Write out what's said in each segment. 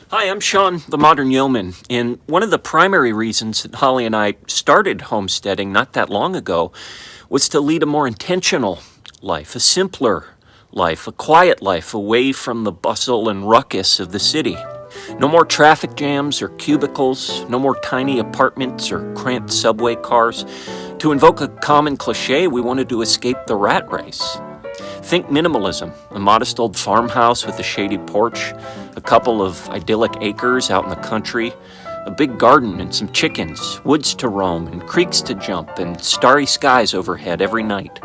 Hi, I'm Sean, the Modern Yeoman, and one of the primary reasons that Holly and I started homesteading not that long ago was to lead a more intentional life, a simpler life, a quiet life away from the bustle and ruckus of the city. No more traffic jams or cubicles, no more tiny apartments or cramped subway cars. To invoke a common cliche, we wanted to escape the rat race. Think minimalism, a modest old farmhouse with a shady porch, a couple of idyllic acres out in the country, a big garden and some chickens, woods to roam and creeks to jump, and starry skies overhead every night.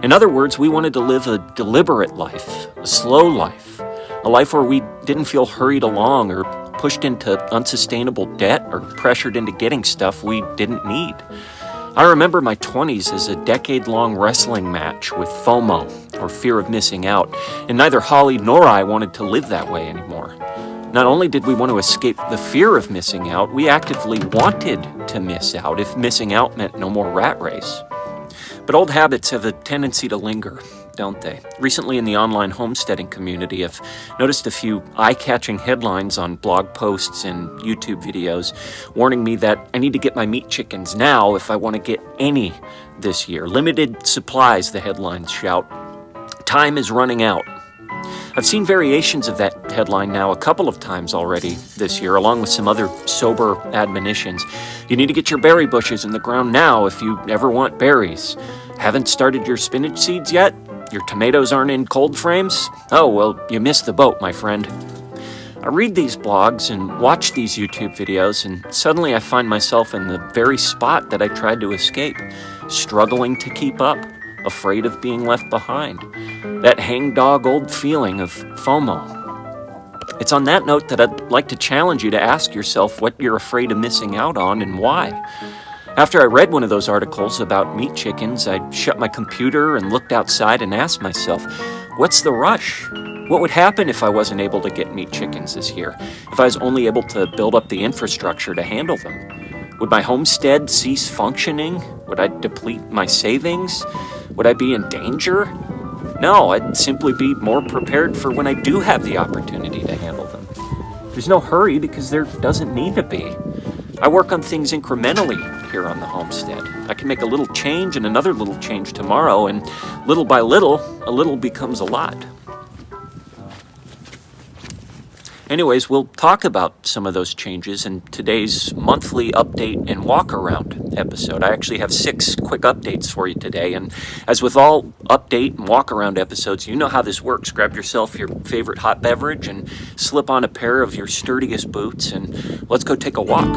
In other words, we wanted to live a deliberate life, a slow life, a life where we didn't feel hurried along or pushed into unsustainable debt or pressured into getting stuff we didn't need. I remember my 20s as a decade-long wrestling match with FOMO, or fear of missing out, and neither Holly nor I wanted to live that way anymore. Not only did we want to escape the fear of missing out, we actively wanted to miss out if missing out meant no more rat race. But old habits have a tendency to linger, don't they? Recently in the online homesteading community, I've noticed a few eye-catching headlines on blog posts and YouTube videos warning me that I need to get my meat chickens now if I want to get any this year. Limited supplies, the headlines shout. Time is running out. I've seen variations of that headline now a couple of times already this year, along with some other sober admonitions. You need to get your berry bushes in the ground now if you ever want berries. Haven't started your spinach seeds yet? Your tomatoes aren't in cold frames? Oh, well, you missed the boat, my friend. I read these blogs and watch these YouTube videos, and suddenly I find myself in the very spot that I tried to escape, struggling to keep up, afraid of being left behind. That hangdog old feeling of FOMO. It's on that note that I'd like to challenge you to ask yourself what you're afraid of missing out on and why. After I read one of those articles about meat chickens, I shut my computer and looked outside and asked myself, what's the rush? What would happen if I wasn't able to get meat chickens this year? If I was only able to build up the infrastructure to handle them? Would my homestead cease functioning? Would I deplete my savings? Would I be in danger? No, I'd simply be more prepared for when I do have the opportunity to handle them. There's no hurry because there doesn't need to be. I work on things incrementally here on the homestead. I can make a little change and another little change tomorrow, and little by little, a little becomes a lot. Anyways, we'll talk about some of those changes in today's monthly update and walkaround episode. I actually have 6 quick updates for you today, and as with all update and walkaround episodes, you know how this works. Grab yourself your favorite hot beverage and slip on a pair of your sturdiest boots, and let's go take a walk.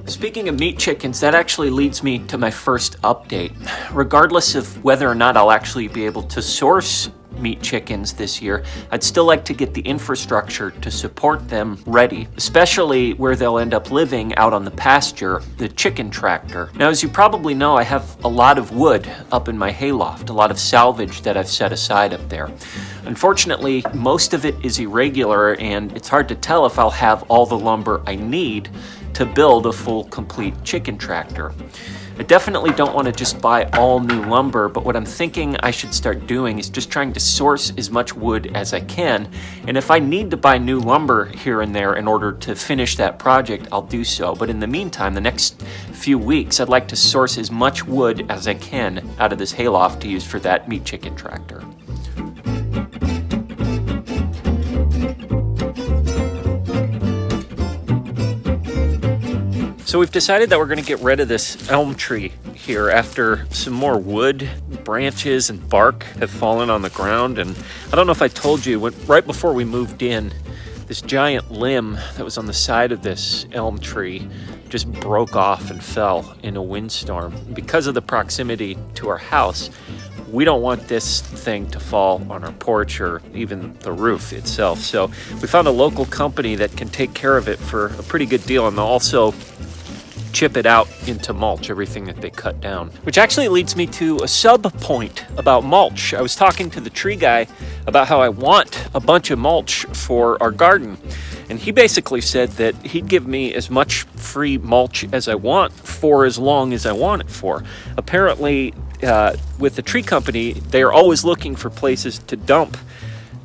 Speaking of meat chickens, that actually leads me to my first update. Regardless of whether or not I'll actually be able to source meat chickens this year, I'd still like to get the infrastructure to support them ready, especially where they'll end up living out on the pasture, the chicken tractor. Now, as you probably know, I have a lot of wood up in my hayloft, a lot of salvage that I've set aside up there. Unfortunately, most of it is irregular, and it's hard to tell if I'll have all the lumber I need to build a full, complete chicken tractor. I definitely don't want to just buy all new lumber, but what I'm thinking I should start doing is just trying to source as much wood as I can, and if I need to buy new lumber here and there in order to finish that project, I'll do so. But in the meantime, the next few weeks, I'd like to source as much wood as I can out of this hayloft to use for that meat chicken tractor. So we've decided that we're going to get rid of this elm tree here after some more wood, branches, and bark have fallen on the ground. And I don't know if I told you, right before we moved in, this giant limb that was on the side of this elm tree just broke off and fell in a windstorm. Because of the proximity to our house, we don't want this thing to fall on our porch or even the roof itself. So we found a local company that can take care of it for a pretty good deal, and they'll also chip it out into mulch, everything that they cut down. Which actually leads me to a sub point about mulch. I was talking to the tree guy about how I want a bunch of mulch for our garden. And he basically said that he'd give me as much free mulch as I want for as long as I want it for. Apparently, with the tree company, they are always looking for places to dump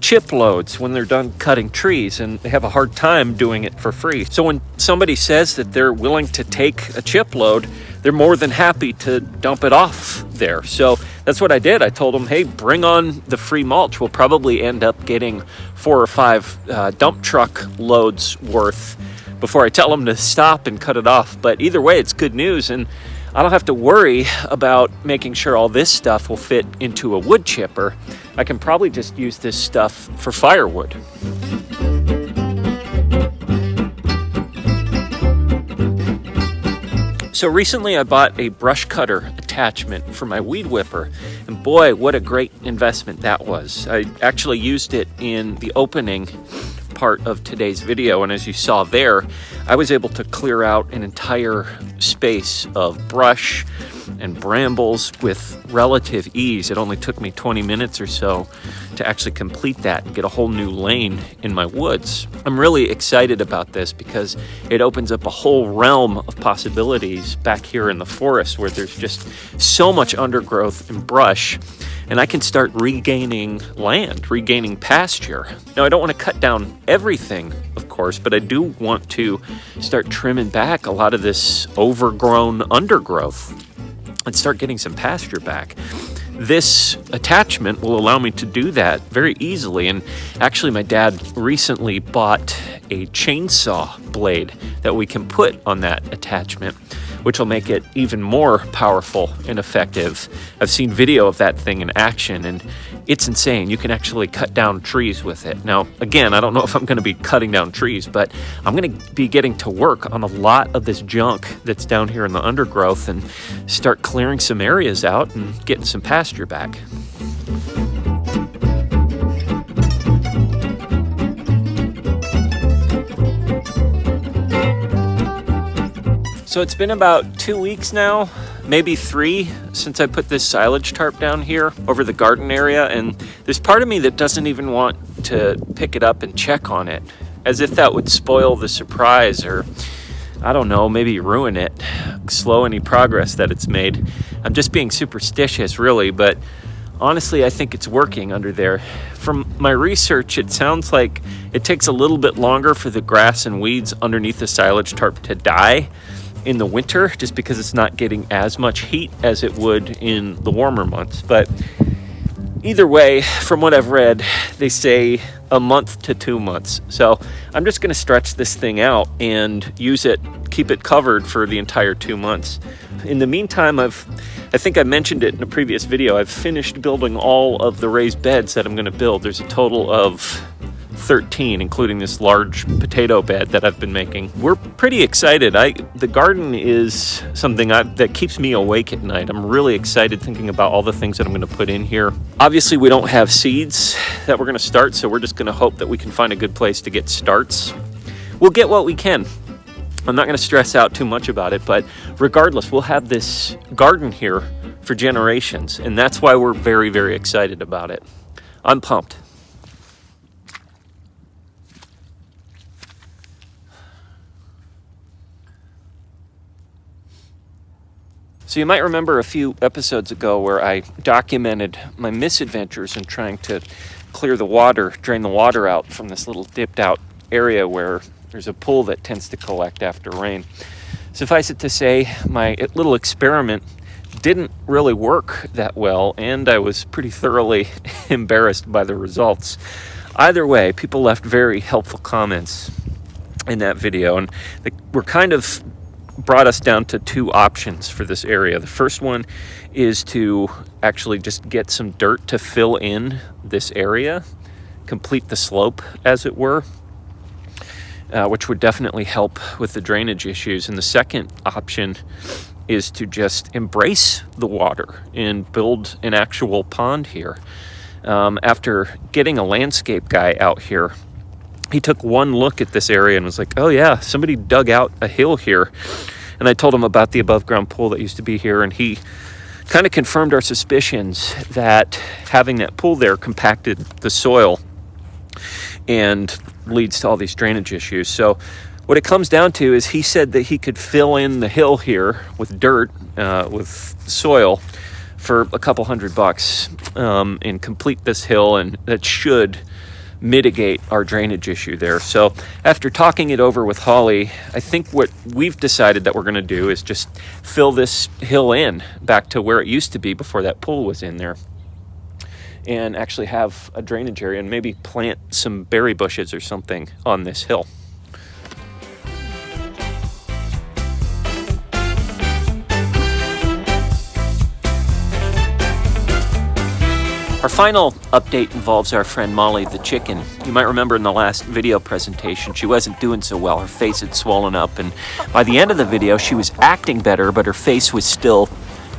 chip loads when they're done cutting trees, and they have a hard time doing it for free. So when somebody says that they're willing to take a chip load, they're more than happy to dump it off there. So that's what I did. I told them, hey, bring on the free mulch. We'll probably end up getting 4 or 5 dump truck loads worth before I tell them to stop and cut it off. But either way, it's good news, and I don't have to worry about making sure all this stuff will fit into a wood chipper. I can probably just use this stuff for firewood. So recently I bought a brush cutter attachment for my weed whipper, and boy, what a great investment that was. I actually used it in the opening part of today's video, and as you saw there, I was able to clear out an entire space of brush and brambles with relative ease. It only took me 20 minutes or so to actually complete that and get a whole new lane in my woods. I'm really excited about this because it opens up a whole realm of possibilities back here in the forest where there's just so much undergrowth and brush, and I can start regaining land, regaining pasture. Now, I don't want to cut down everything, of course, but I do want to start trimming back a lot of this overgrown undergrowth and start getting some pasture back. This attachment will allow me to do that very easily. And actually, my dad recently bought a chainsaw blade that we can put on that attachment, which will make it even more powerful and effective. I've seen video of that thing in action, and it's insane. You can actually cut down trees with it. Now, again, I don't know if I'm going to be cutting down trees, but I'm going to be getting to work on a lot of this junk that's down here in the undergrowth and start clearing some areas out and getting some pasture back. So it's been about 2 weeks now, maybe 3, since I put this silage tarp down here over the garden area, and there's part of me that doesn't even want to pick it up and check on it, as if that would spoil the surprise or, I don't know, maybe ruin it, slow any progress that it's made. I'm just being superstitious, really, but honestly, I think it's working under there. From my research, it sounds like it takes a little bit longer for the grass and weeds underneath the silage tarp to die in the winter, just because it's not getting as much heat as it would in the warmer months. But either way, from what I've read, they say a month to 2 months. So I'm just going to stretch this thing out and use it, keep it covered for the entire 2 months. In the meantime, I think I mentioned it in a previous video, I've finished building all of the raised beds that I'm going to build. There's a total of 13, including this large potato bed that I've been making. We're pretty excited. The garden is something that keeps me awake at night. I'm really excited thinking about all the things that I'm going to put in here. Obviously, we don't have seeds that we're going to start, so we're just going to hope that we can find a good place to get starts. We'll get what we can. I'm not going to stress out too much about it, but regardless, we'll have this garden here for generations, and that's why we're very, very excited about it. I'm pumped. So you might remember a few episodes ago where I documented my misadventures in trying to clear the water, drain the water out from this little dipped out area where there's a pool that tends to collect after rain. Suffice it to say, my little experiment didn't really work that well, and I was pretty thoroughly embarrassed by the results. Either way, people left very helpful comments in that video, and they were kind of brought us down to two options for this area. The first one is to actually just get some dirt to fill in this area, complete the slope, as it were, which would definitely help with the drainage issues. And the second option is to just embrace the water and build an actual pond here. After getting a landscape guy out here, he took one look at this area and was like, oh yeah, somebody dug out a hill here. And I told him about the above ground pool that used to be here, and he kind of confirmed our suspicions that having that pool there compacted the soil and leads to all these drainage issues. So what it comes down to is he said that he could fill in the hill here with dirt, with soil, for a couple $100 and complete this hill, and that should mitigate our drainage issue there. So after talking it over with Holly, I think what we've decided that we're going to do is just fill this hill in back to where it used to be before that pool was in there, and actually have a drainage area and maybe plant some berry bushes or something on this hill. Our final update involves our friend Molly the chicken. You might remember in the last video presentation, she wasn't doing so well. Her face had swollen up, and by the end of the video, she was acting better, but her face was still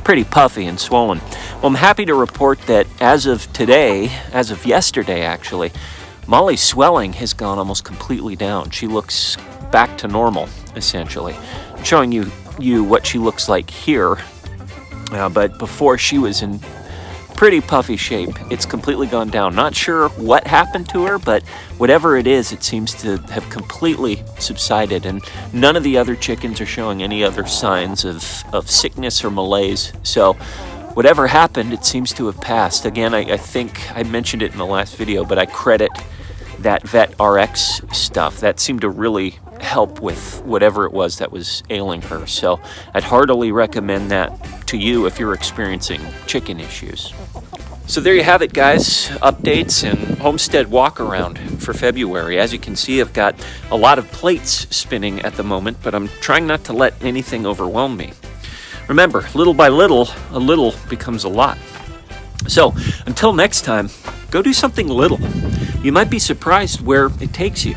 pretty puffy and swollen. Well, I'm happy to report that as of today, as of yesterday actually, Molly's swelling has gone almost completely down. She looks back to normal, essentially. I'm showing you what she looks like here, but before she was in pretty puffy shape. It's completely gone down. Not sure what happened to her, but whatever it is, it seems to have completely subsided, and none of the other chickens are showing any other signs of sickness or malaise. So whatever happened, it seems to have passed. Again, I think I mentioned it in the last video, but I credit that Vet RX stuff. That seemed to really help with whatever it was that was ailing her. So I'd heartily recommend that to you if you're experiencing chicken issues. So there you have it, guys. Updates and homestead walkaround for February. As you can see, I've got a lot of plates spinning at the moment, but I'm trying not to let anything overwhelm me. Remember, little by little, a little becomes a lot. So until next time, go do something little. You might be surprised where it takes you.